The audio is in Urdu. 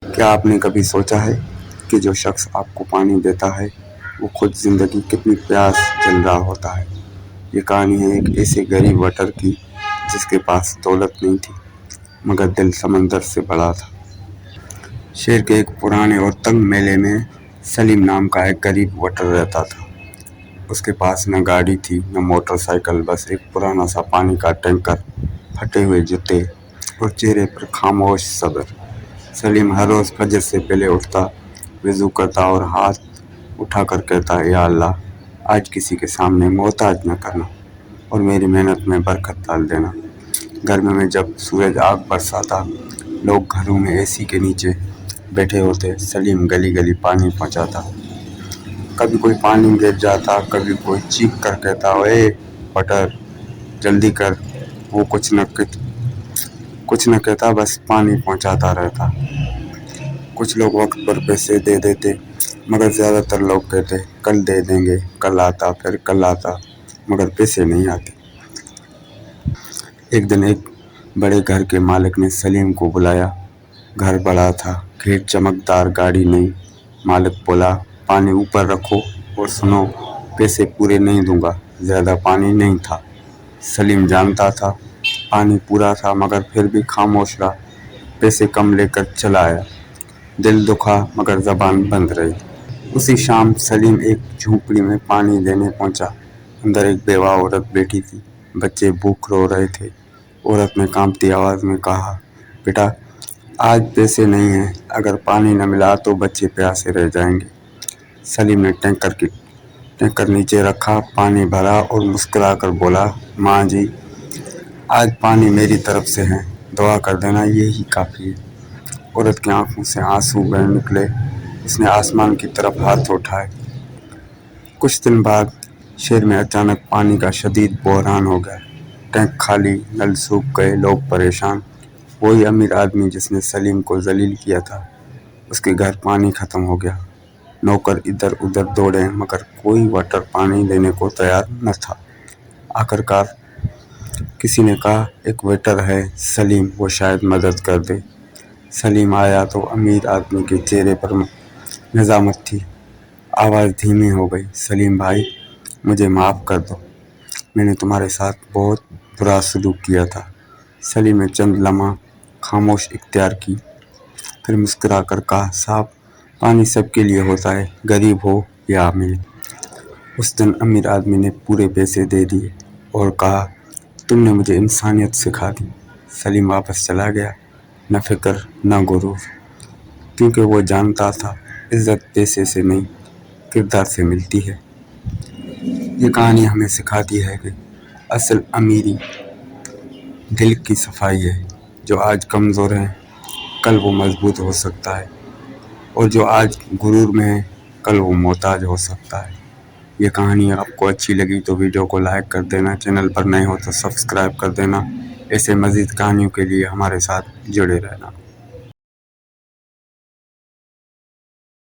کیا آپ نے کبھی سوچا ہے کہ جو شخص آپ کو پانی دیتا ہے وہ خود زندگی کتنی پیاس جل رہا ہوتا ہے؟ یہ کہانی ہے ایک ایسے غریب وٹر کی جس کے پاس دولت نہیں تھی مگر دل سمندر سے بڑا تھا۔ شہر کے ایک پرانے اور تنگ میلے میں سلیم نام کا ایک غریب وٹر رہتا تھا۔ اس کے پاس نہ گاڑی تھی نہ موٹر سائیکل، بس ایک پرانا سا پانی کا ٹینکر، پھٹے ہوئے جوتے اور چہرے پر خاموش صبر۔ سلیم ہر روز فجر سے پہلے اٹھتا، وضو کرتا اور ہاتھ اٹھا کر کہتا، یا اللہ، آج کسی کے سامنے محتاج نہ کرنا اور میری محنت میں برکت ڈال دینا۔ گرمی میں جب سورج آگ برساتا، لوگ گھروں میں اے سی کے نیچے بیٹھے ہوتے، سلیم گلی گلی پانی پہنچاتا۔ کبھی کوئی پانی گر جاتا، کبھی کوئی چیخ کر کہتا، اے وٹر جلدی کر۔ وہ کچھ نہ کہتا، بس پانی پہنچاتا رہتا۔ کچھ لوگ وقت پر پیسے دے دیتے مگر زیادہ تر لوگ کہتے، کل دے دیں گے، کل آتا، پھر کل آتا، مگر پیسے نہیں آتے۔ ایک دن ایک بڑے گھر کے مالک نے سلیم کو بلایا۔ گھر بڑا تھا، گیٹ چمکدار، گاڑی نہیں۔ مالک بولا، پانی اوپر رکھو اور سنو، پیسے پورے نہیں دوں گا۔ زیادہ پانی نہیں تھا، سلیم جانتا تھا۔ پانی پورا تھا مگر پھر بھی خاموش رہا۔ پیسے کم لے کر چلا آیا۔ دل دکھا مگر زبان بند رہی۔ اسی شام سلیم ایک جھونپڑی میں پانی دینے پہنچا۔ اندر ایک بیوہ عورت بیٹھی تھی، بچے بھوک رو رہے تھے۔ عورت نے کانپتی آواز میں کہا، بیٹا، آج پیسے نہیں ہیں، اگر پانی نہ ملا تو بچے پیاسے رہ جائیں گے۔ سلیم نے ٹینکر نیچے رکھا، پانی بھرا اور مسکرا کر بولا، ماں جی، آج پانی میری طرف سے ہے، دعا کر دینا، یہی کافی ہے۔ عورت کی آنکھوں سے آنسو بہہ نکلے۔ اس نے آسمان کی طرف ہاتھ اٹھائے۔ کچھ دن بعد شہر میں اچانک پانی کا شدید بحران ہو گیا۔ ٹینک خالی، نل سوکھ گئے، لوگ پریشان۔ وہی امیر آدمی جس نے سلیم کو ذلیل کیا تھا، اس کے گھر پانی ختم ہو گیا۔ نوکر ادھر ادھر دوڑے مگر کوئی وٹر پانی دینے کو تیار نہ تھا۔ آخرکار کسی نے کہا، ایک ویٹر ہے سلیم، وہ شاید مدد کر دے۔ سلیم آیا تو امیر آدمی کے چہرے پر نظامت تھی۔ آواز دھیمی ہو گئی، سلیم بھائی، مجھے معاف کر دو، میں نے تمہارے ساتھ بہت برا سلوک کیا تھا۔ سلیم نے چند لمحہ خاموش اختیار کی، پھر مسکرا کر کہا، صاحب، پانی سب کے لیے ہوتا ہے، غریب ہو یا امیر۔ اس دن امیر آدمی نے پورے پیسے دے دیے اور کہا، تم نے مجھے انسانیت سکھا دی۔ سلیم واپس چلا گیا، نہ فکر نہ غرور، کیونکہ وہ جانتا تھا عزت پیسے سے نہیں، کردار سے ملتی ہے۔ یہ کہانی ہمیں سکھاتی ہے کہ اصل امیری دل کی صفائی ہے۔ جو آج کمزور ہے کل وہ مضبوط ہو سکتا ہے، اور جو آج غرور میں ہے کل وہ محتاج ہو سکتا ہے۔ یہ کہانی آپ کو اچھی لگی تو ویڈیو کو لائک کر دینا، چینل پر نئے ہو تو سبسکرائب کر دینا۔ ایسے مزید کہانیوں کے لیے ہمارے ساتھ جڑے رہنا۔